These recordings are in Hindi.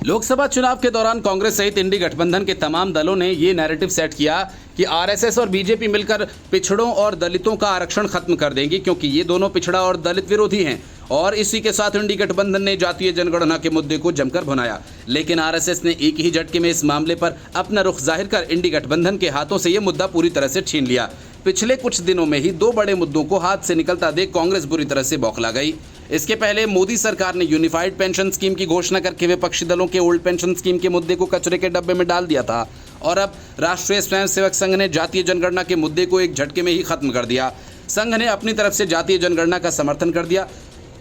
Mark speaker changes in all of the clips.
Speaker 1: लोकसभा चुनाव के दौरान कांग्रेस सहित इंडी गठबंधन के तमाम दलों ने ये नैरेटिव सेट किया कि आरएसएस और बीजेपी मिलकर पिछड़ों और दलितों का आरक्षण खत्म कर देंगी, क्योंकि ये दोनों पिछड़ा और दलित विरोधी हैं। और इसी के साथ इंडी गठबंधन ने जातीय जनगणना के मुद्दे को जमकर भुनाया। लेकिन आरएसएस ने एक ही झटके में इस मामले पर अपना रुख जाहिर कर इंडी गठबंधन के हाथों से ये मुद्दा पूरी तरह से छीन लिया। पिछले कुछ दिनों में ही दो बड़े मुद्दों को हाथ से निकलता देख कांग्रेस बुरी तरह से बौखला गई। इसके पहले मोदी सरकार ने यूनिफाइड पेंशन स्कीम की घोषणा करके विपक्षी दलों के ओल्ड पेंशन स्कीम के मुद्दे को कचरे के डब्बे में डाल दिया था, और अब राष्ट्रीय स्वयंसेवक संघ ने जातीय जनगणना के मुद्दे को एक झटके में ही खत्म कर दिया। संघ ने अपनी तरफ से जातीय जनगणना का समर्थन कर दिया।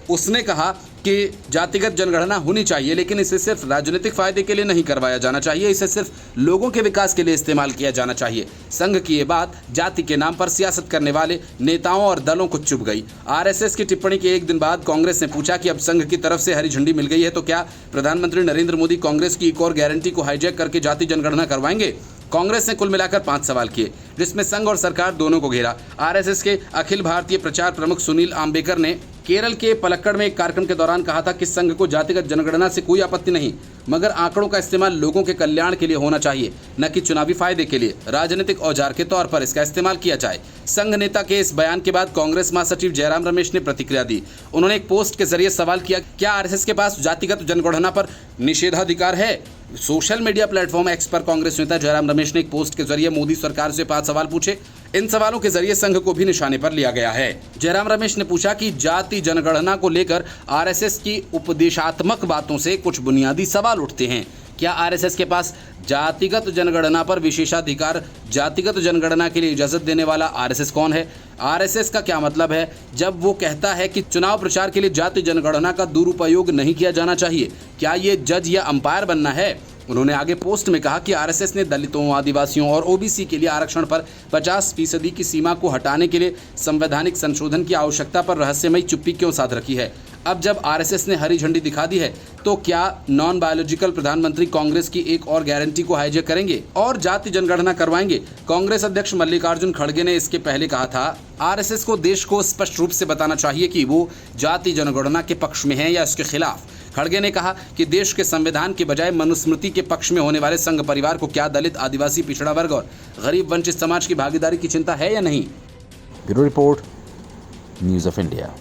Speaker 1: उसने कहा कि जातिगत जनगणना होनी चाहिए, लेकिन इसे सिर्फ राजनीतिक फायदे के लिए नहीं करवाया जाना चाहिए, इसे सिर्फ लोगों के विकास के लिए इस्तेमाल किया जाना चाहिए। संघ की ये बात जाति के नाम पर सियासत करने वाले नेताओं और दलों को चुभ गई। आरएसएस की टिप्पणी के एक दिन बाद कांग्रेस ने पूछा कि अब संघ की तरफ से हरी झंडी मिल गई है तो क्या प्रधानमंत्री नरेंद्र मोदी कांग्रेस की एक और गारंटी को हाईजैक करके जाति जनगणना करवाएंगे? कांग्रेस ने कुल मिलाकर 5 सवाल किए, जिसमें संघ और सरकार दोनों को घेरा। आरएसएस के अखिल भारतीय प्रचार प्रमुख सुनील आम्बेकर ने केरल के पलक्कड़ में एक कार्यक्रम के दौरान कहा था कि संघ को जातिगत जनगणना से कोई आपत्ति नहीं, मगर आंकड़ों का इस्तेमाल लोगों के कल्याण के लिए होना चाहिए, न कि चुनावी फायदे के लिए। राजनीतिक औजार के तौर पर इसका इस्तेमाल किया जाए। संघ नेता के इस बयान के बाद कांग्रेस महासचिव जयराम रमेश ने प्रतिक्रिया दी। उन्होंने एक पोस्ट के जरिए सवाल किया, क्या आरएसएस के पास जातिगत जनगणना पर निषेधाधिकार है? सोशल मीडिया प्लेटफॉर्म एक्स पर कांग्रेस नेता जयराम रमेश ने एक पोस्ट के जरिए मोदी सरकार से 5 सवाल पूछे। इन सवालों के जरिए संघ को भी निशाने पर लिया गया है। जयराम रमेश ने पूछा कि जाति जनगणना को लेकर आरएसएस की उपदेशात्मक बातों से कुछ बुनियादी सवाल उठते हैं। क्या आरएसएस के पास जातिगत जनगणना पर विशेषाधिकार? जातिगत जनगणना के लिए इजाजत देने वाला आरएसएस कौन है? आरएसएस का क्या मतलब है जब वो कहता है कि चुनाव प्रचार के लिए जाति जनगणना का दुरुपयोग नहीं किया जाना चाहिए? क्या ये जज या अंपायर बनना है? उन्होंने आगे पोस्ट में कहा कि आरएसएस ने दलितों, आदिवासियों और ओबीसी के लिए आरक्षण पर 50% की सीमा को हटाने के लिए संवैधानिक संशोधन की आवश्यकता पर रहस्यमयी चुप्पी क्यों साध रखी है? अब जब आरएसएस ने हरी झंडी दिखा दी है तो क्या नॉन बायोलॉजिकल प्रधानमंत्री कांग्रेस की एक और गारंटी को हाईजैक करेंगे और जाति जनगणना करवाएंगे? कांग्रेस अध्यक्ष मल्लिकार्जुन खड़गे ने इसके पहले कहा था, आरएसएस को देश को स्पष्ट रूप से बताना चाहिए कि वो जाति जनगणना के पक्ष में है या इसके खिलाफ। खड़गे ने कहा कि देश के संविधान के बजाय मनुस्मृति के पक्ष में होने वाले संघ परिवार को क्या दलित, आदिवासी, पिछड़ा वर्ग और गरीब वंचित समाज की भागीदारी की चिंता है या नहीं?
Speaker 2: Bureau report, news of India.